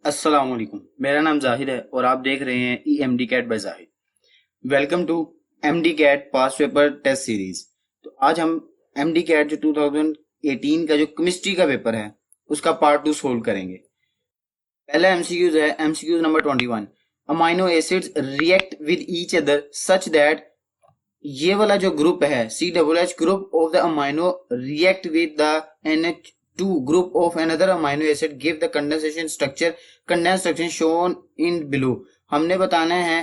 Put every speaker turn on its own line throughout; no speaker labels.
अस्सलाम वालेकुम। मेरा नाम जाहिद है और आप देख रहे हैं MD CAT by Zahid. Welcome to MD CAT past paper test series. तो आज हम एमडी कैट जो 2018 का जो केमिस्ट्री का पेपर है उसका पार्ट 2 सोल्व करेंगे। पहला एमसीक्यूज है MCQs number 21। Amino acids react with each other such that ये वाला जो ग्रुप है COOH group of the amino react with the NH2 group of another amino acid give the condensation structure condensed structure shown in below। हमने बताना है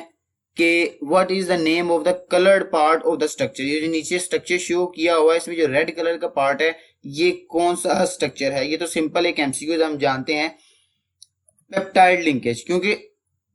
कि what is the name of the colored part of the structure। ये जो नीचे structure show किया हुआ है इसमें जो रेड कलर का पार्ट है ये कौन सा स्ट्रक्चर है। ये तो सिंपल एक एमसीक्यू हम जानते हैं, पेप्टाइड लिंकेज, क्योंकि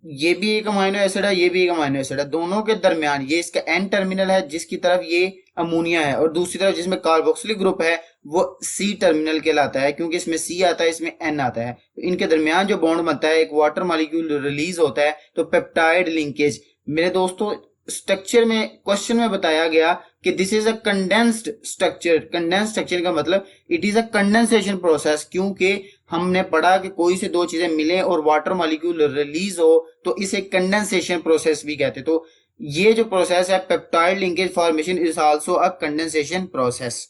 ये भी एक अमाइनो एसिड है ये भी एक अमाइनो एसिड है, दोनों के दरमियान ये इसका एन टर्मिनल है जिसकी तरफ ये अमोनिया है और दूसरी तरफ जिसमें कार्बोक्सिलिक ग्रुप है वो सी टर्मिनल कहलाता है, क्योंकि इसमें सी आता है इसमें एन आता है। तो इनके दरमियान जो बॉन्ड बनता है एक वाटर मॉलिक्यूल रिलीज होता है, तो पेप्टाइड लिंकेज। मेरे दोस्तों स्ट्रक्चर में क्वेश्चन में बताया गया कि this is a condensed structure. Condensed structure का मतलब it is a condensation process, क्योंकि हमने पढ़ा कि कोई से दो चीजें मिले और वाटर मॉलिक्यूल रिलीज हो तो इसे कंडेंसेशन प्रोसेस भी कहते हैं। तो ये जो प्रोसेस है peptide linkage formation is also a condensation process.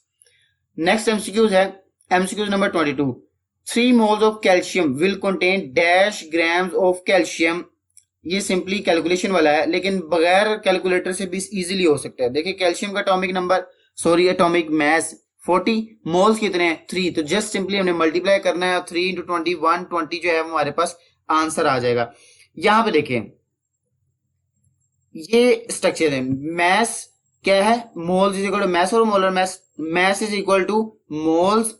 Next MCQs है MCQs number 22। 3 moles of calcium will contain dash grams of calcium. ये सिंपली कैलकुलेशन वाला है लेकिन बगैर कैलकुलेटर से भी इजीली हो सकता है। देखिए कैल्शियम का एटॉमिक मैस 40, मोल्स कितने हैं 3, तो जस्ट सिंपली हमने मल्टीप्लाई करना है 3 × 20 120 जो है हमारे पास आंसर आ जाएगा। यहां पे देखिए ये स्ट्रक्चर है, मैस क्या है moles is equal to mass और molar mass, mass is equal to moles,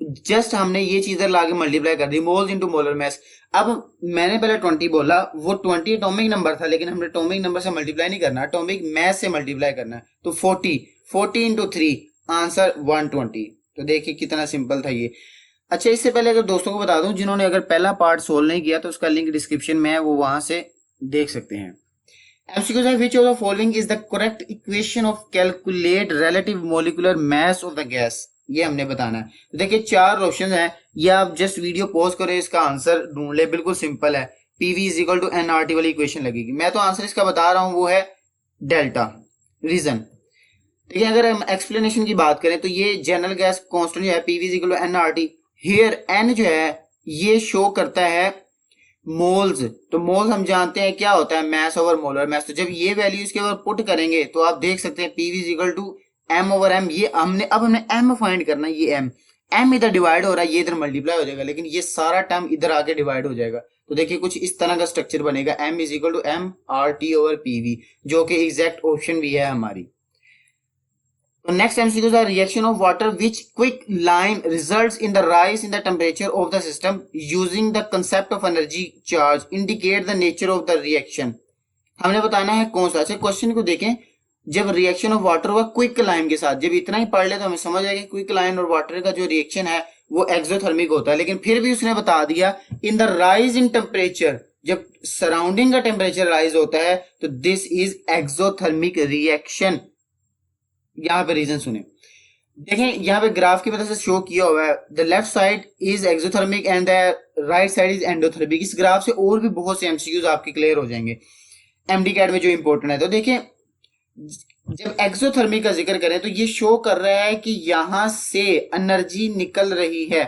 just हमने ये चीज लाके मल्टीप्लाई कर दी मोल्स इनटू मोलर मैस। अब मैंने पहले 20 बोला, वो 20 एटॉमिक नंबर था लेकिन हमने एटॉमिक नंबर से मल्टीप्लाई नहीं करना, एटॉमिक मैस से मल्टीप्लाई करना है। तो 40 इंटू 3 आंसर 120। तो देखिए कितना सिंपल था ये। अच्छा इससे पहले अगर दोस्तों को बता दूं जिन्होंने अगर पहला पार्ट सोल्व नहीं किया तो उसका लिंक डिस्क्रिप्शन में है, वो वहां से देख सकते हैं। MCQ है which of the following is the correct equation of calculate relative molecular mass of the gas। ये हमने बताना है। तो देखिए 4 ऑप्शन है, ये आप जस्ट वीडियो पॉज करें इसका आंसर ढूंढ ले, बिल्कुल सिंपल है। PV is equal to NRT वाली इक्वेशन लगेगी। मैं तो आंसर इसका बता रहा हूं वो है डेल्टा। रीजन देखिए अगर हम एक्सप्लेनेशन की बात करें तो ये जनरल गैस कांस्टेंट जो है PV is equal to NRT। Here N जो है ये शो करता है मोल्स, तो मोल्स हम जानते हैं क्या होता है मैस ओवर मोलर मैस। तो जब ये वैल्यू इसके ऊपर पुट करेंगे तो आप देख सकते हैं PV is equal to M over M। ये हमने M फाइंड करना है, ये M इधर डिवाइड हो रहा है, ये इधर मल्टीप्लाई हो जाएगा, लेकिन ये सारा टर्म इधर आके डिवाइड हो जाएगा। तो देखिए कुछ इस तरह का स्ट्रक्चर बनेगा M is equal to MRT over PV, जो कि एग्जैक्ट ऑप्शन भी है हमारी। तो नेक्स्ट एमसीक्यू है reaction of water which quick lime results in the rise in the temperature of the system using the concept of energy charge indicate the nature of the reaction. हमने बताना है कौन सा। अच्छा क्वेश्चन को देखें, जब रिएक्शन ऑफ वाटर हुआ क्विक लाइम के साथ, जब इतना ही पढ़ ले तो हमें समझ आएगा क्विक लाइम और वाटर का जो रिएक्शन है वो एक्सोथर्मिक होता है, लेकिन फिर भी उसने बता दिया इन द राइज इन टेम्परेचर, जब सराउंडिंग का टेम्परेचर राइज होता है तो दिस इज एक्सोथर्मिक रिएक्शन। यहां पे रीजन सुने, देखें यहाँ पे ग्राफ की मदद से शो किया हुआ है the left side is exothermic and the right side is endothermic. इस ग्राफ से और भी बहुत से एमसीक्यूज आपके क्लियर हो जाएंगे एमडी कैट में जो इंपॉर्टेंट है। तो देखें जब एक्सोथर्मिक का जिक्र करें तो ये शो कर रहा है कि यहां से एनर्जी निकल रही है,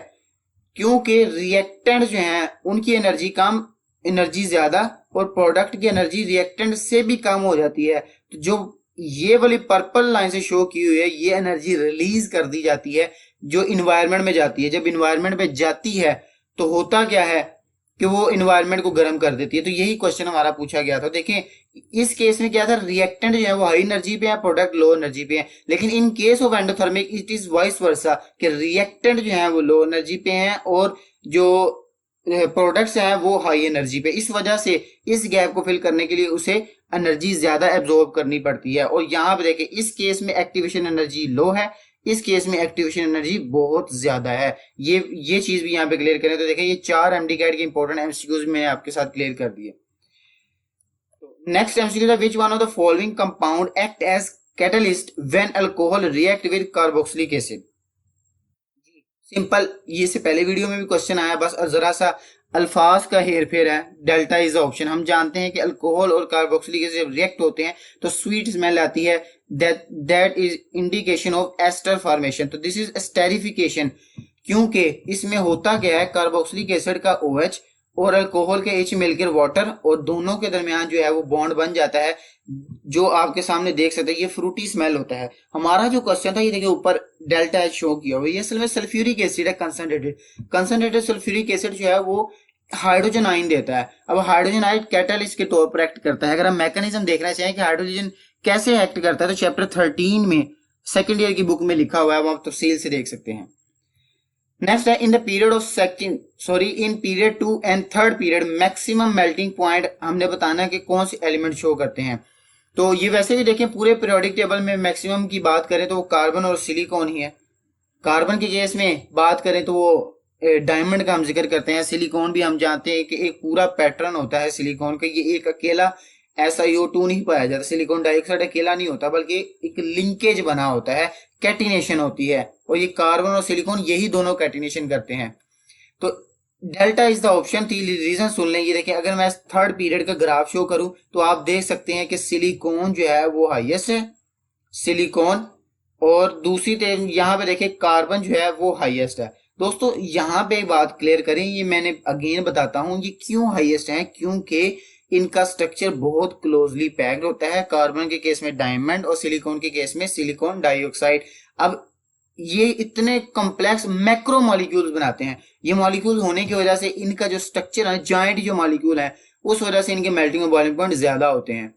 क्योंकि रिएक्टेंट जो है उनकी एनर्जी कम, एनर्जी ज्यादा, और प्रोडक्ट की एनर्जी रिएक्टेंट से भी कम हो जाती है। तो जो ये वाली पर्पल लाइन से शो की हुई है ये एनर्जी रिलीज कर दी जाती है जो इन्वायरमेंट में जाती है। जब इन्वायरमेंट में जाती है तो होता क्या है कि वो इन्वायरमेंट को गर्म कर देती है। तो यही क्वेश्चन हमारा पूछा गया था। देखें इस केस में क्या था, रिएक्टेंट जो है वो हाई एनर्जी पे है, प्रोडक्ट लो एनर्जी पे है, लेकिन in case of endothermic it is vice versa कि रिएक्टेंट जो है वो लो एनर्जी पे है और जो प्रोडक्ट्स हैं वो हाई एनर्जी पे। इस वजह से इस गैप को फिल करने के लिए उसे एनर्जी ज्यादा एब्जॉर्ब करनी पड़ती है। और यहाँ पे देखिए इस केस में एक्टिवेशन एनर्जी लो है, इस केस में एक्टिवेशन एनर्जी बहुत ज्यादा है। ये चीज भी यहाँ पे क्लियर करें तो देखिए ये 4 एमडी कैट के इंपॉर्टेंट एमसीक्यूज में आपके साथ क्लियर कर दिए। नेक्स्ट एमसीक्यू है which one of the following compound act as catalyst when alcohol react with carboxylic acid. Simple, ये से पहले वीडियो में भी क्वेश्चन आया, बस जरा सा अल्फाज का हेर फेर है। Delta is option. हम जानते हैं कि अल्कोहल और कार्बोक्सिलिक एसिड जब रिएक्ट होते हैं तो स्वीट स्मेल आती है, that is indication of ester formation. तो दिस इज एस्टेरिफिकेशन, क्योंकि इसमें होता क्या है, कार्बोक्सिलिक एसिड का OH और अल्कोहल के H मिलकर वाटर, और दोनों के दरमियान जो है वो बॉन्ड बन जाता है, जो आपके सामने देख सकते हैं। ये फ्रूटी स्मेल होता है। हमारा जो क्वेश्चन था, ये देखिए ऊपर डेल्टा H शो किया हुआ है, ये असल में सल्फ्यूरिक एसिड है, कंसंट्रेटेड सल्फ्यूरिक एसिड जो है वो हाइड्रोजन आयन देता है। अब हाइड्रोजन आयन कैटालिस्ट के तौर पर एक्ट करता है। अगर हम मैकेनिज्म देखना चाहें कि हाइड्रोजन कैसे एक्ट करता है, तो चैप्टर 13 में सेकेंड ईयर की बुक में लिखा हुआ है, वो आप तफसील से देख सकते हैं। नेक्स्ट है in period 2 and third period maximum melting point हमने बताना है कि कौन से एलिमेंट शो करते हैं। तो ये वैसे भी देखें पूरे पीरियोडिक टेबल में मैक्सिमम की बात करें तो वो कार्बन और सिलिकॉन ही है। कार्बन के केस में बात करें तो वो डायमंड का हम जिक्र करते हैं। सिलिकॉन भी हम जानते हैं कि एक पूरा पैटर्न होता है सिलिकॉन का, ये एक अकेला SiO2 नहीं पाया जाता। सिलिकॉन डाइऑक्साइड अकेला नहीं होता, बल्कि एक लिंकेज बना होता है, कैटिनेशन होती है, और ये कार्बन और सिलिकॉन यही दोनों कैटिनेशन करते हैं। तो डेल्टा इज द ऑप्शन थी। रीजन सुन लें, ये देखिए अगर मैं थर्ड पीरियड का ग्राफ शो करूं तो आप देख सकते हैं कि सिलिकॉन जो है वो हाईएस्ट है, सिलिकॉन, और दूसरी तरफ यहाँ पे देखिए कार्बन जो है वो हाईएस्ट है। दोस्तों यहाँ पे एक बात क्लियर करें, ये मैंने अगेन बताता हूं, ये क्यों हाईएस्ट है, क्योंकि इनका स्ट्रक्चर बहुत क्लोजली पैक्ड होता है। कार्बन के केस में डायमंड और सिलिकॉन के केस में सिलिकॉन डाइऑक्साइड। अब ये इतने कॉम्प्लेक्स मैक्रो मॉलिक्यूल्स बनाते हैं। ये मॉलिक्यूल होने की वजह से इनका जो स्ट्रक्चर है, जॉइंट जो मॉलिक्यूल है, उस वजह से इनके मेल्टिंग और बॉइलिंग पॉइंट ज्यादा होते हैं।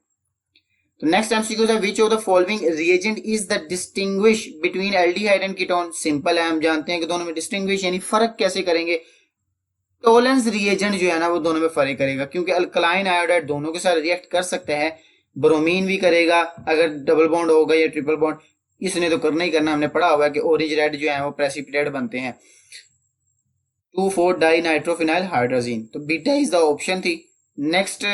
तो नेक्स्ट एमसीक्यू है which of the following reagent is the distinguish between aldehyde and ketone. Simple है, हम जानते हैं कि दोनों में डिस्टिंग्विश यानी फर्क कैसे करेंगे। टोलेंस रिएजेंट जो है ना वो दोनों में फर्क करेगा, क्योंकि अल्कलाइन आयोडाइड दोनों के साथ रिएक्ट कर सकते हैं। ब्रोमीन भी करेगा अगर डबल बॉन्ड होगा या ट्रिपल बॉन्ड, इसने तो करना ही करना। हमने पढ़ा हुआ है कि ऑरेंज रेड जो है वो प्रेसिपिटेट बनते हैं। 2,4 डाई नाइट्रोफिनाइल हाइड्रोजीन, तो बीटा इज द ऑप्शन थी। नेक्स्ट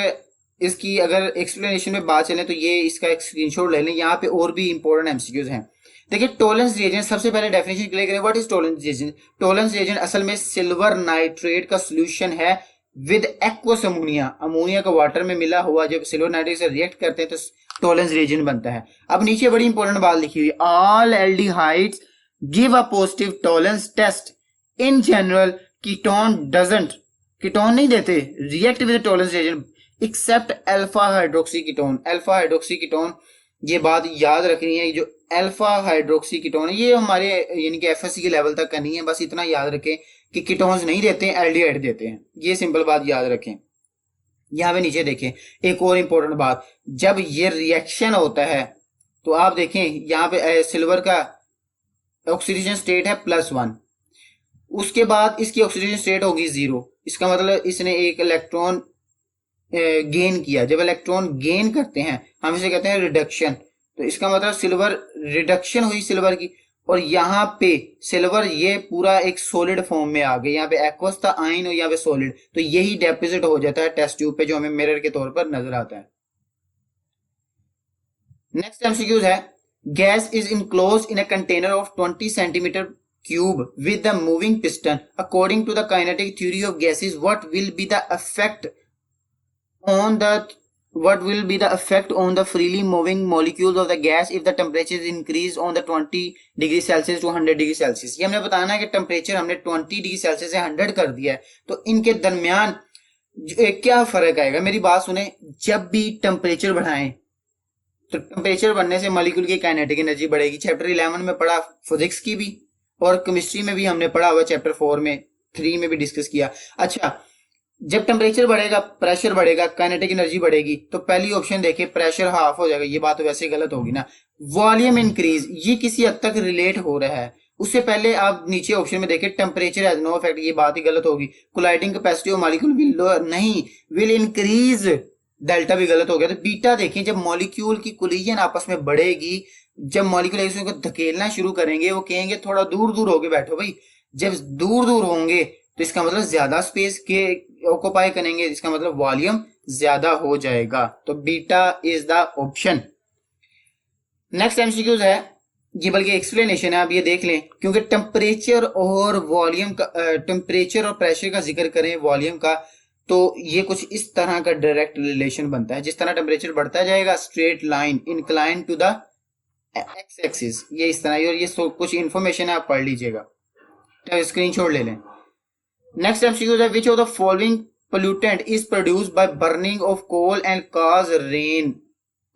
इसकी अगर एक्सप्लेनेशन में बात चले तो ये इसका एक स्क्रीनशॉट ले लें, यहाँ पे और भी इंपॉर्टेंट एमसीक्यूज हैं। देखिए टोलेंस रिएजेंट, सबसे पहले डेफिनेशन क्लियर करें, what is Tollens reagent. Tollens reagent असल में सिल्वर नाइट्रेट का सोल्यूशन है विद एक्वस अमोनिया। अमोनिया का वाटर में मिला हुआ जब सिल्वर नाइट्रेट से रिएक्ट करते हैं तो टोलेंस रिएजेंट बनता है। अब नीचे बड़ी इंपॉर्टेंट बात लिखी हुई, all aldehydes give a positive Tollens test in general, ketone doesn't, ketone नहीं देते react with Tollens reagent except alpha hydroxy ketone. Alpha hydroxy ketone, ये बात याद रखनी है, जो अल्फा हाइड्रोक्सी कीटोन है ये हमारे यानी कि एफएससी के लेवल तक का नहीं है, बस इतना याद रखें कि कीटोन्स नहीं देते हैं, एल्डिहाइड देते हैं। ये सिंपल बात याद रखें। यहाँ पे नीचे देखें एक और इंपॉर्टेंट बात, जब ये रिएक्शन होता है तो आप देखें यहाँ पे सिल्वर का ऑक्सीडेशन स्टेट है +1, उसके बाद इसकी ऑक्सीडेशन स्टेट होगी 0। इसका मतलब इसने एक इलेक्ट्रॉन गेन किया। जब इलेक्ट्रॉन गेन करते हैं हम इसे कहते हैं रिडक्शन। तो इसका मतलब सिल्वर रिडक्शन हुई सिल्वर की, और यहाँ पे सिल्वर ये पूरा एक सॉलिड फॉर्म में आ गया। यहाँ पे एक्वस था आयन और यहाँ पे सॉलिड, तो यही डेपोजिट हो जाता है टेस्ट ट्यूब पे, जो हमें मिरर के तौर पर नजर आता है। नेक्स्ट एमसीक्यूज है, gas is enclose in a container of 20 centimetre cube with the moving piston. According to the kinetic theory of gases, what will be the effect on the freely moving molecules of the gas if the temperature is increased on the 20 degree Celsius to 100 degree Celsius। ये हमने बताना है कि temperature हमने 20 degree Celsius से 100 कर दिया है, तो इनके दरमियान क्या फर्क आएगा। मेरी बात सुने, जब भी टेम्परेचर बढ़ाएं तो टेम्परेचर बढ़ने से मॉलिक्यूल की काइनेटिक एनर्जी बढ़ेगी। चैप्टर 11 में पढ़ा, फिजिक्स की भी और केमिस्ट्री में भी हमने पढ़ा हुआ, चैप्टर 4 में 3 में भी डिस्कस किया। अच्छा, जब टेम्परेचर बढ़ेगा प्रेशर बढ़ेगा, काइनेटिक एनर्जी बढ़ेगी, तो पहली ऑप्शन देखिए प्रेशर हाफ हो जाएगा। ये बात तो वैसे गलत होगी ना। वॉल्यूम इंक्रीज, ये किसी हद तक रिलेट हो रहा है। उससे पहले आप नीचे ऑप्शन में देखिए टेम्परेचर हैज नो इफेक्ट, ये बात ही गलत होगी। Colliding capacity of molecule will increase, delta भी गलत हो गया। तो बीटा देखें, जब मॉलिक्यूल की कोलिजन आपस में बढ़ेगी, जब मॉलिक्यूल एक दूसरे को धकेलना शुरू करेंगे, वो कहेंगे थोड़ा दूर दूर होके बैठो भाई। जब दूर दूर होंगे तो इसका मतलब ज्यादा स्पेस के ऑक्युपाई करेंगे, इसका मतलब वॉल्यूम ज्यादा हो जाएगा। तो beta is the option. Next MCQs है, ये बल्कि एक्सप्लेनेशन है, आप ये देख लें, क्योंकि टेम्परेचर और वॉल्यूम का, टेम्परेचर और प्रेशर का जिक्र करें वॉल्यूम का, तो ये कुछ इस तरह का डायरेक्ट रिलेशन बनता है। जिस तरह टेम्परेचर बढ़ता जाएगा, straight line incline to the X axis, ये इस तरह। और ये कुछ इंफॉर्मेशन है, आप पढ़ लीजिएगा, तो स्क्रीनशॉट ले लें। नेक्स्ट एमसीक्यू है, which of the following pollutant is produced by burning of coal and cause rain.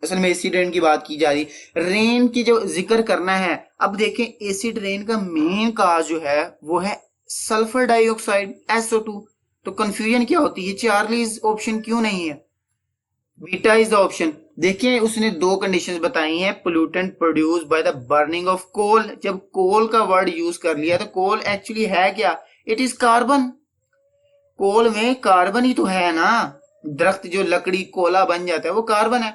असल में एसिड रेन की बात की जा रही, रेन की जो जिक्र करना है। अब देखें, एसिड रेन का मेन काज जो है वो है सल्फर डाइऑक्साइड, SO2। तो कंफ्यूजन क्या होती है, चार्ली ऑप्शन क्यों नहीं है, बीटा इज द ऑप्शन। देखिए उसने दो कंडीशंस बताई हैं, pollutant produce by the burning of coal. जब कोल का वर्ड यूज कर लिया तो कोल एक्चुअली है क्या, इट इज कार्बन। कोल में कार्बन ही तो है ना, दरख्त जो लकड़ी कोला बन जाता है वो कार्बन है।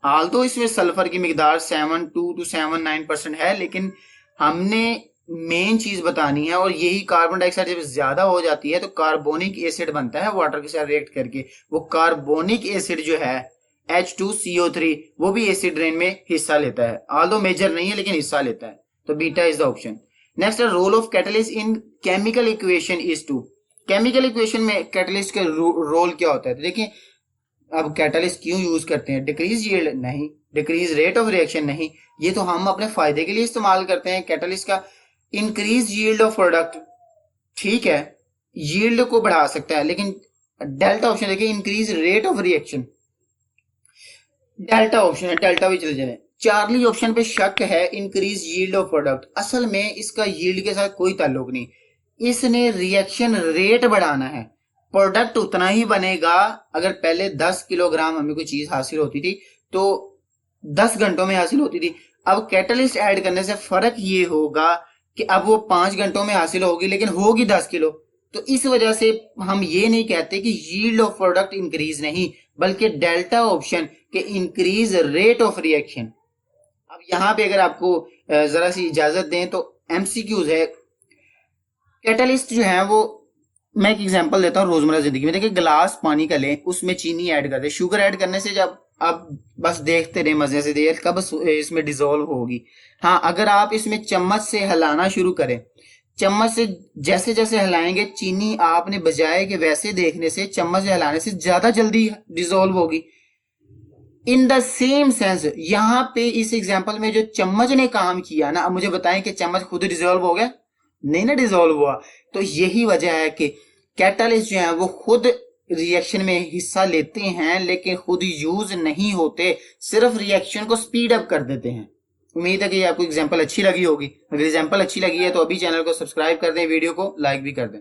हाल तो इसमें सल्फर की मिकदार 72 to 79% है, लेकिन हमने मेन चीज बतानी है, और यही कार्बन डाइऑक्साइड जब ज्यादा हो जाती है तो कार्बोनिक एसिड बनता है वाटर के साथ रिएक्ट करके। वो कार्बोनिक एसिड जो है H2CO3, वो भी एसिड रेन में हिस्सा लेता है, आल्दो मेजर नहीं है लेकिन हिस्सा लेता है। तो beta is the option. Next, role of catalyst in chemical equation is to. Chemical equation में कैटलिस्ट का रोल क्या होता है, तो देखिए अब कैटलिस्ट क्यों यूज करते हैं, डिक्रीज यील्ड नहीं, डिक्रीज रेट ऑफ रिएक्शन नहीं, ये तो हम अपने फायदे के लिए इस्तेमाल करते हैं कैटलिस्ट का। इंक्रीज यील्ड ऑफ प्रोडक्ट, ठीक है, यील्ड को बढ़ा सकता है, लेकिन डेल्टा ऑप्शन देखिए, increase rate of reaction, delta option है, डेल्टा भी चले जाए। चार्ली ऑप्शन पे शक है, इंक्रीज यील्ड ऑफ प्रोडक्ट। असल में इसका यील्ड के साथ कोई ताल्लुक नहीं, इसने रिएक्शन रेट बढ़ाना है। प्रोडक्ट उतना ही बनेगा, अगर पहले 10 किलोग्राम हमें कोई चीज हासिल होती थी तो 10 घंटों में हासिल होती थी। अब कैटलिस्ट ऐड करने से फर्क ये होगा कि अब वो 5 घंटों में हासिल होगी, लेकिन होगी 10 किलो। तो इस वजह से हम ये नहीं कहते कि यील्ड ऑफ प्रोडक्ट इंक्रीज नहीं, बल्कि डेल्टा ऑप्शन के इंक्रीज रेट ऑफ रिएक्शन। अब यहाँ पे अगर आपको जरा सी इजाजत दें तो एमसीक्यूज है। कैटलिस्ट जो है वो, मैं एक एग्जांपल देता हूँ रोजमर्रा जिंदगी में। देखिए गिलास पानी का लें, उसमें चीनी ऐड कर दे, शुगर ऐड करने से जब आप बस देखते रहे मजे से, देर कब इसमें डिसॉल्व होगी। हाँ, अगर आप इसमें चम्मच से हिलाना शुरू करें, चम्मच से जैसे जैसे हिलाएंगे, चीनी आपने बजाय के वैसे देखने से चम्मच से हिलाने से ज्यादा जल्दी डिसॉल्व होगी। इन द सेम सेंस यहाँ पे इस एग्जाम्पल में जो चम्मच ने काम किया ना, अब मुझे बताएं कि चम्मच खुद डिसॉल्व हो गया, नहीं ना डिसॉल्व हुआ। तो यही वजह है कि कैटलिस्ट जो है वो खुद रिएक्शन में हिस्सा लेते हैं, लेकिन खुद यूज नहीं होते, सिर्फ रिएक्शन को स्पीड अप कर देते हैं। उम्मीद है कि आपको एग्जांपल अच्छी लगी होगी। अगर एग्जांपल अच्छी लगी है तो अभी चैनल को सब्सक्राइब कर दें, वीडियो को लाइक भी कर दें।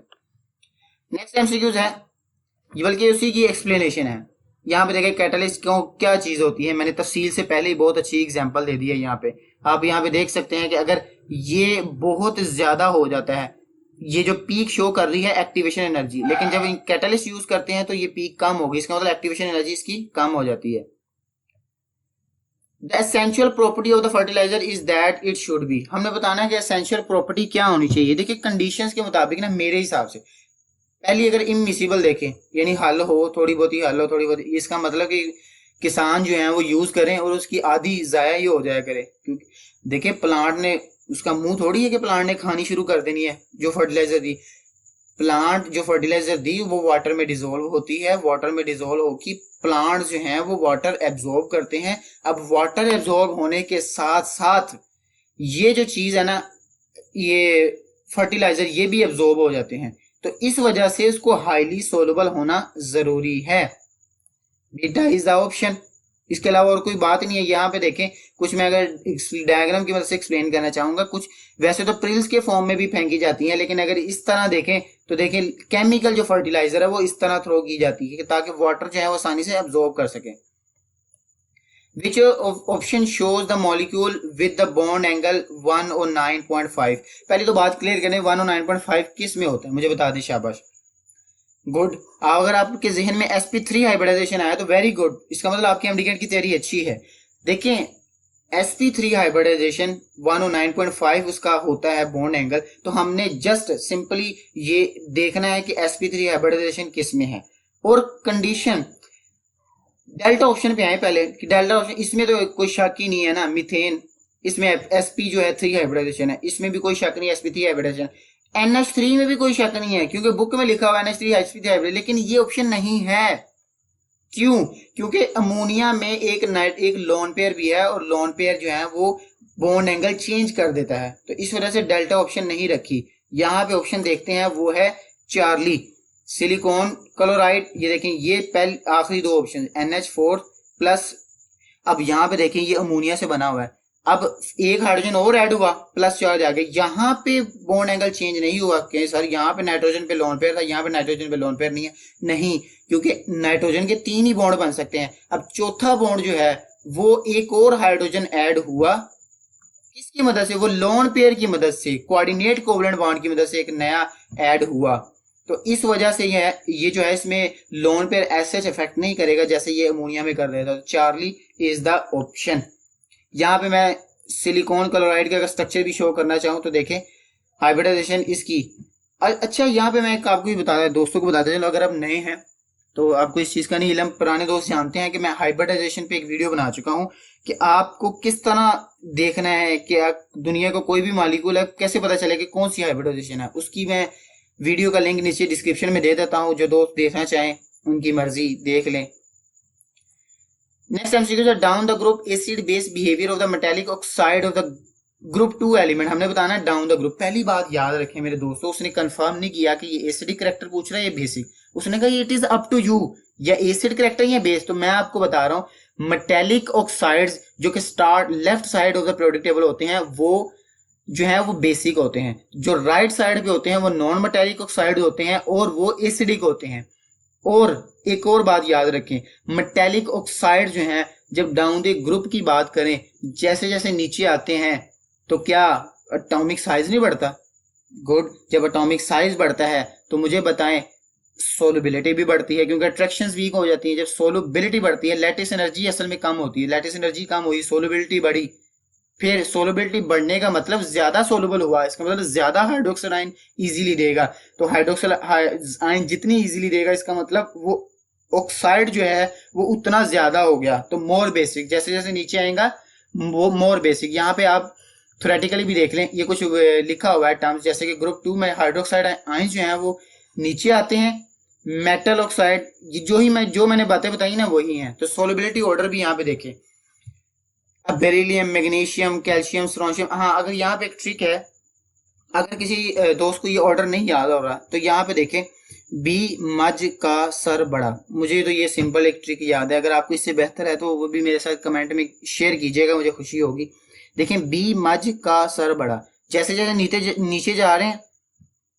नेक्स्ट एमसीक्यूज है, ये बल्कि उसी की एक्सप्लेनेशन है। यहाँ पे देखें कैटलिस्ट क्यों क्या चीज होती है, मैंने तफसील से पहले ही बहुत अच्छी एग्जांपल दे दी है। यहाँ पे आप यहाँ पे देख सकते हैं कि अगर ये बहुत ज्यादा हो जाता है, ये जो पीक शो कर रही है एक्टिवेशन एनर्जी, लेकिन जब कैटलिस्ट यूज करते हैं तो ये पीक कम होगी, इसका मतलब एक्टिवेशन एनर्जी इसकी कम हो जाती है। The essential property of the fertiliser is that it should be. हमने बताना है कि एसेंशियल प्रॉपर्टी क्या होनी चाहिए। देखिए कंडीशंस के मुताबिक ना, मेरे हिसाब से पहली अगर इमिसिबल देखें, यानी हल हो, थोड़ी बहुत ही हल हो, थोड़ी बहुत, इसका मतलब कि किसान जो है वो यूज करें और उसकी आधी जाया ही हो जाया करे। क्योंकि देखिए प्लांट ने, उसका मुंह थोड़ी है कि प्लांट ने खानी शुरू कर देनी है जो फर्टिलाइजर दी। प्लांट जो फर्टिलाइजर दी वो वाटर में डिसॉल्व होती है, वाटर में डिसॉल्व होगी, प्लांट जो हैं वो वाटर एब्जॉर्ब करते हैं। अब वाटर एब्जॉर्ब होने के साथ साथ ये जो चीज है ना, ये फर्टिलाइजर, ये भी एब्जॉर्ब हो जाते हैं। तो इस वजह से इसको हाईली सोलुबल होना जरूरी है। बीटा इज द ऑप्शन, इसके अलावा और कोई बात नहीं है। यहाँ पे देखें कुछ, मैं अगर डायग्राम की मदद से एक्सप्लेन करना चाहूंगा, कुछ वैसे तो प्रिल्स के फॉर्म में भी फेंकी जाती हैं, लेकिन अगर इस तरह देखें तो देखें केमिकल जो फर्टिलाइजर है वो इस तरह थ्रो की जाती है ताकि वाटर जो है वो आसानी से एब्जॉर्ब कर सके। Which option shows the molecule with the bond angle 109.5। पहले तो बात क्लियर करें, 109.5 किस में होता है, मुझे बता दें। शाबाश, गुड। अगर आपके जहन में sp3 हाइब्रिडाइजेशन आया तो वेरी गुड, इसका मतलब आपकी एमडीकेट की तैयारी अच्छी है। देखें sp3 हाइब्रिडाइजेशन 109.5 उसका होता है बॉन्ड एंगल। तो हमने जस्ट सिंपली ये देखना है कि sp3 हाइब्रिडाइजेशन किस में है। और कंडीशन डेल्टा ऑप्शन पे आए पहले कि डेल्टा ऑप्शन, इसमें तो कोई शक ही नहीं है ना, मीथेन इसमें sp जो है 3 हाइब्रिडाइजेशन है, इसमें भी कोई शक नहीं, sp3 हाइब्रिडाइजेशन। NH3 में भी कोई शक नहीं है क्योंकि बुक में लिखा हुआ है NH3 sp3 हाइब्रिड, लेकिन ये ऑप्शन नहीं है। क्यों? क्योंकि अमोनिया में एक लोन पेयर भी है और लोन पेयर जो है वो बॉन्ड एंगल चेंज कर देता है, तो इस वजह से डेल्टा ऑप्शन नहीं रखी। यहाँ पे ऑप्शन देखते हैं वो है चार्ली, सिलिकॉन क्लोराइड। ये देखें, ये पहले आखिरी दो ऑप्शन NH4 प्लस। अब यहाँ पे देखें ये अमोनिया से बना हुआ है, अब एक हाइड्रोजन और ऐड हुआ, प्लस चार्ज आ गया। यहाँ पे बॉन्ड एंगल चेंज नहीं हुआ कि सर यहाँ पे नाइट्रोजन पे लोन पेयर था, यहाँ पे नाइट्रोजन पे लोन पेयर नहीं है, नहीं, क्योंकि नाइट्रोजन के 3 ही बॉन्ड बन सकते हैं। अब चौथा बॉन्ड जो है वो एक और हाइड्रोजन ऐड हुआ, किसकी मदद से? वो लोन पेयर की मदद से, कोऑर्डिनेट कोवलेंट बॉन्ड की मदद से एक नया ऐड हुआ। तो इस वजह से ये जो है इसमें लोन पेयर ऐसे इफेक्ट नहीं करेगा जैसे ये अमोनिया में कर रहा था। तो चार्ली इज द ऑप्शन। यहाँ पे मैं सिलिकॉन क्लोराइड का स्ट्रक्चर भी शो करना चाहूँ तो देखें हाइब्रिडाइजेशन इसकी। अच्छा, यहाँ पे मैं आपको भी बता दोस्तों को बताते चलो, अगर आप नए हैं तो आपको इस चीज का नहीं इल्म, पुराने दोस्त जानते हैं कि मैं हाइब्रिडाइजेशन पे एक वीडियो बना चुका हूँ कि आपको किस तरह देखना है कि दुनिया को कोई भी मॉलिक्यूल है कैसे पता चले कि कौन सी हाइब्रिडाइजेशन है। उसकी मैं वीडियो का लिंक नीचे डिस्क्रिप्शन में दे देता हूँ, जो दोस्त देखना चाहें उनकी मर्जी देख लें। नेक्स्ट एमसीक्यू है down the group acid base behaviour of the metallic oxide of the group 2 element. हमने बताना है डाउन द ग्रुप। पहली बात याद रखें मेरे दोस्तों, उसने कंफर्म नहीं किया कि ये एसिडिक करैक्टर पूछ रहा है या बेसिक, उसने कहा it is up to you, या एसिड करैक्टर या बेस। तो मैं आपको बता रहा हूं मेटालिक ऑक्साइड्स जो कि start left side of the periodic table होते हैं वो जो है वो बेसिक होते हैं, जो राइट साइड पे होते हैं वो नॉन मेटालिक ऑक्साइड होते हैं और वो एसिडिक होते हैं। और एक और बात याद रखें, मेटालिक ऑक्साइड जो है जब डाउन द ग्रुप की बात करें, जैसे जैसे नीचे आते हैं तो क्या एटॉमिक साइज नहीं बढ़ता? गुड, जब एटॉमिक साइज बढ़ता है तो मुझे बताएं सोलबिलिटी भी बढ़ती है, क्योंकि अट्रैक्शंस वीक हो जाती है। जब सोलबिलिटी बढ़ती है, लैटिस एनर्जी असल में कम होती है, लैटिस एनर्जी कम हुई, सोलबिलिटी बढ़ी, फिर सोलबिलिटी बढ़ने का मतलब ज्यादा सोलबल हुआ, इसका मतलब ज्यादा हाइड्रोक्साइड आयन इजीली देगा। तो हाइड्रोक्साइड आयन जितनी इजीली देगा इसका मतलब वो ऑक्साइड जो है वो उतना ज्यादा हो गया, तो मोर बेसिक। जैसे जैसे नीचे आएगा वो मोर बेसिक। यहाँ पे आप थ्योरेटिकली भी देख लें, ये कुछ लिखा हुआ है टर्म्स, जैसे कि ग्रुप 2 में हाइड्रोक्साइड आयन जो है वो नीचे आते हैं, मेटल ऑक्साइड जो मैंने बातें बताई ना वही हैं। तो सोलबिलिटी ऑर्डर भी यहाँ पे देखें, अब बेरिलियम, मैग्नीशियम, कैल्शियम, स्ट्रोंशियम। हाँ, अगर यहाँ पे एक ट्रिक है, अगर किसी दोस्त को ये ऑर्डर नहीं याद हो रहा तो यहाँ पे देखें बी मज का सर बड़ा। मुझे तो ये सिंपल एक ट्रिक याद है, अगर आपको इससे बेहतर है तो वो भी मेरे साथ कमेंट में शेयर कीजिएगा, मुझे खुशी होगी। देखें बी मज का सर बड़ा, जैसे जैसे नीचे जा रहे हैं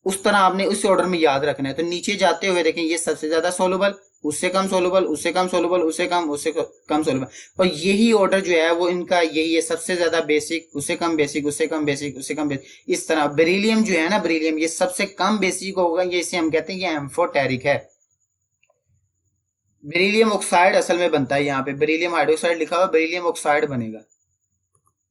उस तरह आपने उस ऑर्डर में याद रखना है। तो नीचे जाते हुए देखें ये सबसे ज्यादा सोलबल, उससे कम सोलबल, उससे कम सोलबल, उससे कम सोलबल, और यही ऑर्डर जो है वो इनका यही है, सबसे ज्यादा बेसिक, उससे कम बेसिक, उससे कम बेसिक, उससे कम बेसिक। इस तरह बेरिलियम जो है ना, बेरिलियम ये सबसे कम बेसिक होगा, ये इसे हम कहते हैं ये एम्फोटेरिक है। बेरिलियम ऑक्साइड असल में बनता है, यहाँ पे बेरिलियम हाइड्रोक्साइड लिखा हुआ, बेरिलियम ऑक्साइड बनेगा।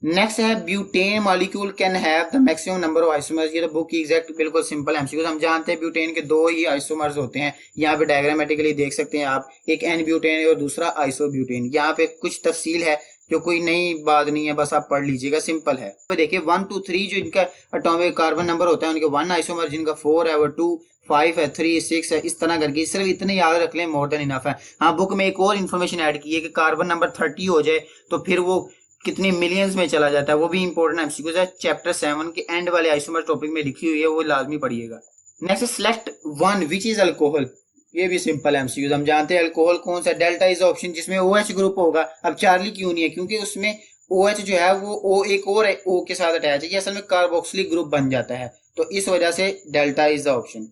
नेक्स्ट है butane molecule can have the maximum number of isomers. ये तो बुक की एग्जैक्ट बिल्कुल सिंपल एमसीक्यू, हम जानते हैं ब्यूटेन के 2 ही आइसोमर्स होते हैं। यहाँ पे डायग्रामेटिकली देख सकते हैं आप, एक एन ब्यूटेन और दूसरा आइसोब्यूटेन। यहाँ पे कुछ तफसील है जो कोई नई बात नहीं है, बस आप पढ़ लीजिएगा, सिंपल है। तो देखिए 1 2 3 जो इनका एटॉमिक कार्बन नंबर होता है उनके 1 आइसोमर, जिनका 4 है वो 2 5 है 3 6 है, इस तरह करके सिर्फ इतने याद रख लें, मोर देन इनफ है। हाँ, बुक में एक और इन्फॉर्मेशन ऐड की है कि कार्बन नंबर 30 हो जाए तो फिर वो कितने मिलियंस में चला जाता है, वो भी इंपॉर्टेंट एमसीक्यू है। चैप्टर 7 के एंड वाले आइसोमर टॉपिक में लिखी हुई है, वो लाजमी पढ़िएगा। Next select 1 which is alcohol. ये भी सिंपल एमसीक्यू, हम जानते हैं अल्कोहल कौन सा, डेल्टा इज ऑप्शन जिसमें OH ग्रुप होगा। अब चार्ली क्यों नहीं है? क्योंकि उसमें OH जो है वो O एक और O के साथ अटैच है, ये असल में कार्बोक्सिलिक ग्रुप बन जाता है, तो इस वजह से delta is the option.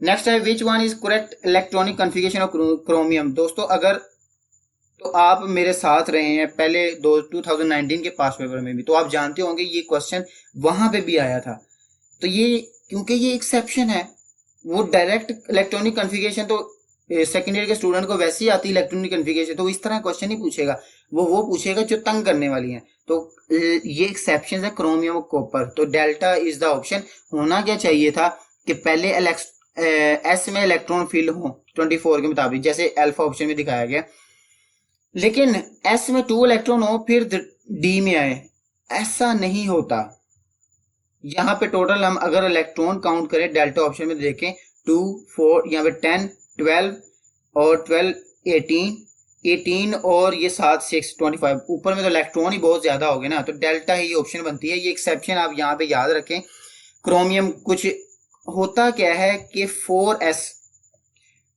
Next है which one is correct electronic configuration of chromium. दोस्तों अगर तो आप मेरे साथ रहे हैं पहले 2019 के पास पेपर में भी, तो आप जानते होंगे ये क्वेश्चन वहां पे भी आया था। तो ये क्योंकि ये एक्सेप्शन है, वो डायरेक्ट इलेक्ट्रॉनिक कॉन्फ़िगरेशन तो सेकेंड ईयर के स्टूडेंट को वैसे ही आती है इलेक्ट्रॉनिक कॉन्फ़िगरेशन, तो इस तरह क्वेश्चन नहीं पूछेगा, वो पूछेगा जो तंग करने वाली है। तो ये एक्सेप्शन है क्रोमियम और कॉपर, तो डेल्टा इज द ऑप्शन। होना क्या चाहिए था कि पहले एस में इलेक्ट्रॉन फील्ड हो 24 के मुताबिक, जैसे अल्फा ऑप्शन में दिखाया गया, लेकिन एस में 2 इलेक्ट्रॉन हो फिर डी में आए, ऐसा नहीं होता। यहाँ पे टोटल हम अगर इलेक्ट्रॉन काउंट करें डेल्टा ऑप्शन में देखें 2 4 यहाँ पे 10 12 और 12 18 और ये 7 6 25 ऊपर में तो इलेक्ट्रॉन ही बहुत ज्यादा हो गए ना, तो डेल्टा ही ऑप्शन बनती है। ये एक्सेप्शन आप यहाँ पे याद रखें। क्रोमियम कुछ होता क्या है कि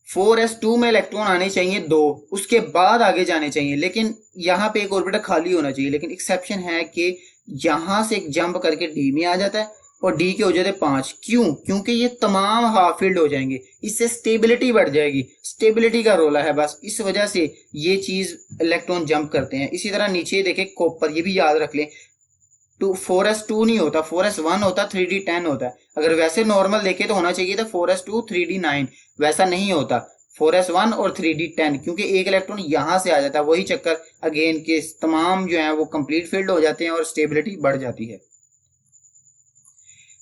4s2 में इलेक्ट्रॉन आने चाहिए 2, उसके बाद आगे जाने चाहिए, लेकिन यहाँ पे एक ऑर्बिटल खाली होना चाहिए। लेकिन एक्सेप्शन है कि यहां से एक जंप करके डी में आ जाता है और डी के हो जाते 5। क्यों? क्योंकि ये तमाम हाफ फील्ड हो जाएंगे, इससे स्टेबिलिटी बढ़ जाएगी। स्टेबिलिटी का रोल है बस, इस वजह से ये चीज इलेक्ट्रॉन जंप करते हैं। इसी तरह नीचे देखें कॉपर, ये भी याद रख लें 4s2 नहीं होता, 4s1 होता, 3d10 होता है। अगर वैसे नॉर्मल देखे तो होना चाहिए था 4s2 3d9, वैसा नहीं होता 4s1 और 3d10, क्योंकि एक इलेक्ट्रॉन यहां से आ जाता है। वही चक्कर अगेन के तमाम जो है वो कंप्लीट फील्ड हो जाते हैं और स्टेबिलिटी बढ़ जाती है।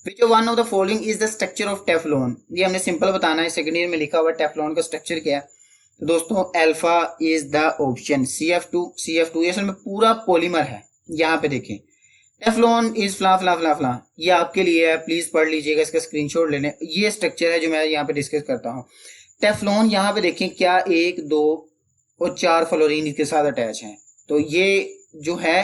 Which one of the following is the structure of Teflon? ये हमने सिंपल बताना है, सेकंड ईयर में लिखा हुआ टेफ्लॉन का स्ट्रक्चर क्या है। तो दोस्तों alpha is the option. CF2 ये असल में पूरा पॉलीमर है। यहाँ पे देखें टेफ्लॉन इज फ्ला फ्ला फ्ला फ्ला, ये आपके लिए है, प्लीज पढ़ लीजिएगा, इसका स्क्रीनशॉट ले लें। ये स्ट्रक्चर है जो मैं यहाँ पे डिस्कस करता हूँ। टेफ्लॉन यहाँ पे देखें क्या 1 2 और 4 फ्लोरीन इसके साथ अटैच हैं। तो ये जो है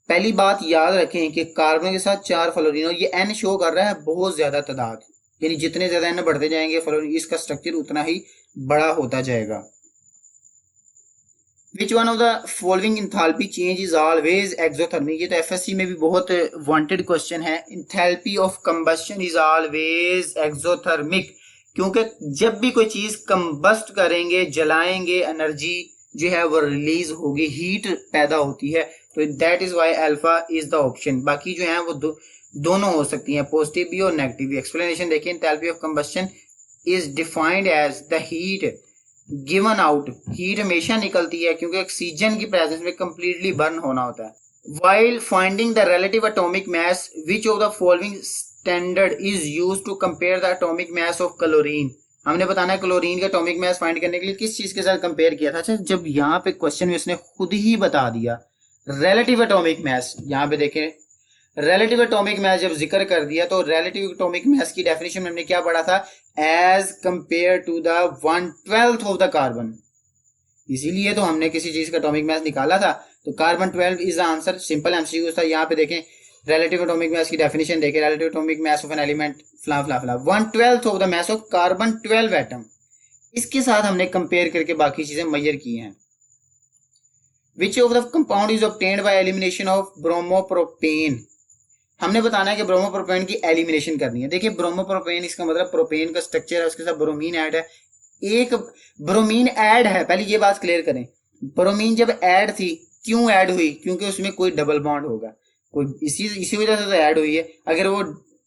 पहली बात याद रखें कि कार्बन के साथ 4 फ्लोरीन, और ये N शो कर रहा है बहुत ज्यादा तादाद, यानी जितने ज्यादा N बढ़ते जाएंगे फ्लोरीन इसका स्ट्रक्चर उतना ही बड़ा होता जाएगा। Which one of the following enthalpy change is always exothermic? ये तो FSC में भी बहुत वांटेड क्वेश्चन है। enthalpy of combustion is always exothermic, क्योंकि जब भी कोई चीज कंबस्ट करेंगे, जलाएंगे, एनर्जी जो है वो रिलीज होगी, हीट पैदा होती है। तो that is why alpha is the option. बाकी जो है वो दोनों हो सकती हैं, पॉजिटिव भी और नेगेटिव भी। एक्सप्लेनेशन देखिए, enthalpy of combustion is defined as the heat given out. Heat हमेशा निकलती है क्योंकि ऑक्सीजन की प्रेजेंस में कंप्लीटली बर्न होना होता है। While finding the relative atomic mass, which of the following standard is used to compare the atomic mass of chlorine? हमने बताना है क्लोरीन का एटॉमिक मास फाइंड करने के लिए किस चीज के साथ कंपेयर किया था। अच्छा, जब यहाँ पे क्वेश्चन में उसने खुद ही बता दिया रिलेटिव एटॉमिक मास, यहाँ पे देखें रिलेटिव एटॉमिक मास जब जिक्र कर दिया तो रिलेटिव एटॉमिक मास की डेफिनेशन में हमने क्या पढ़ा था, as compare to the 1/12 of the carbon. इसीलिए तो हमने किसी चीज का एटॉमिक मास निकाला था। तो carbon 12 is the answer. Simple MCQ था। यहाँ पे देखें रिलेटिव एटॉमिक मास की डेफिनेशन देखें, relative atomic mass of an element फ्ला फ्ला फ्ला 1/12 of the mass of carbon 12 atom. इसके साथ हमने कंपेयर करके बाकी चीजें मेजर की हैं। विच of the compound is obtained by elimination of bromopropane? हमने बताना है कि ब्रोमोप्रोपेन की एलिमिनेशन करनी है। देखिए ब्रोमोप्रोपेन इसका मतलब प्रोपेन का स्ट्रक्चर है, उसके साथ ब्रोमीन ऐड है। एक ब्रोमीन ऐड है, पहले ये बात क्लियर करें। ब्रोमीन जब ऐड थी, क्यों ऐड हुई? क्योंकि उसमें कोई डबल बॉन्ड होगा, कोई इसी वजह से तो ऐड हुई है। अगर वो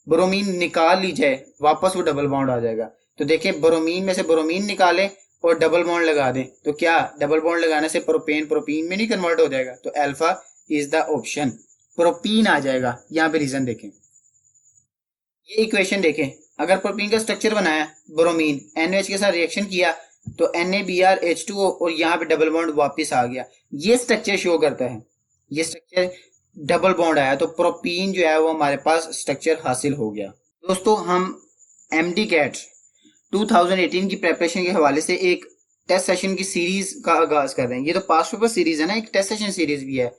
ब्रोमीन निकाल ली जाए वापस वो डबल बॉन्ड आ जाएगा। तो देखिए ब्रोमीन में से ब्रोमीन निकालें और डबल बॉन्ड लगा दें तो क्या डबल बॉन्ड लगाने से प्रोपेन प्रोपीन में नहीं कन्वर्ट हो जाएगा? तो alpha is the option, propene आ जाएगा। यहाँ पे रीजन देखें, ये इक्वेशन देखें, अगर प्रोपीन का स्ट्रक्चर बनाया ब्रोमीन NH के साथ रिएक्शन किया तो NaBrH2O और यहाँ पे डबल बॉन्ड वापस आ गया, ये स्ट्रक्चर शो करता है। ये स्ट्रक्चर डबल बॉन्ड आया तो प्रोपीन जो है वो हमारे पास स्ट्रक्चर हासिल हो गया। दोस्तों हम MD-CAT 2018 की प्रेपरेशन के हवाले से एक टेस्ट सेशन की सीरीज का आगाज कर रहे हैं। ये तो पास्ट पेपर सीरीज है ना, एक टेस्ट सेशन सीरीज भी है।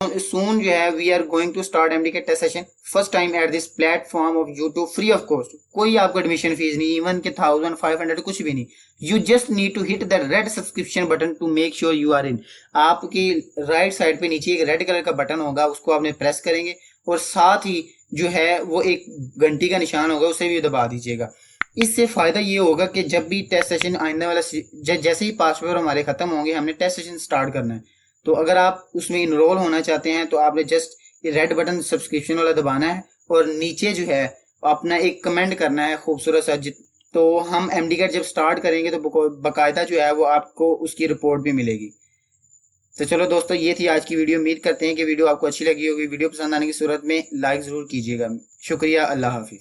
Soon जो है we are going to start MD-CAT test session first time at this platform of YouTube free of cost. कोई आपको एडमिशन फीस नहीं, इवन के 1500 कुछ भी नहीं। You just need to hit the red subscription button to make sure you are in. आपकी right side पे नीचे एक रेड कलर का बटन होगा, उसको आपने प्रेस करेंगे और साथ ही जो है वो एक घंटी का निशान होगा, उसे भी दबा दीजिएगा। इससे फायदा ये होगा कि जब भी टेस्ट सेशन आने वाला जैसे ही पास्ट पेपर हमारे खत्म होंगे, हमने टेस्ट सेशन स्टार्ट करना है। तो अगर आप उसमें इनरोल होना चाहते हैं तो आपने जस्ट रेड बटन सब्सक्रिप्शन वाला दबाना है और नीचे जो है अपना एक कमेंट करना है खूबसूरत सा। तो हम MD-CAT जब स्टार्ट करेंगे तो बाकायदा जो है वो आपको उसकी रिपोर्ट भी मिलेगी। तो चलो दोस्तों, ये थी आज की वीडियो। उम्मीद करते हैं कि वीडियो आपको अच्छी लगी होगी। वीडियो पसंद आने की सूरत में लाइक जरूर कीजिएगा। शुक्रिया, अल्लाह हाफिज।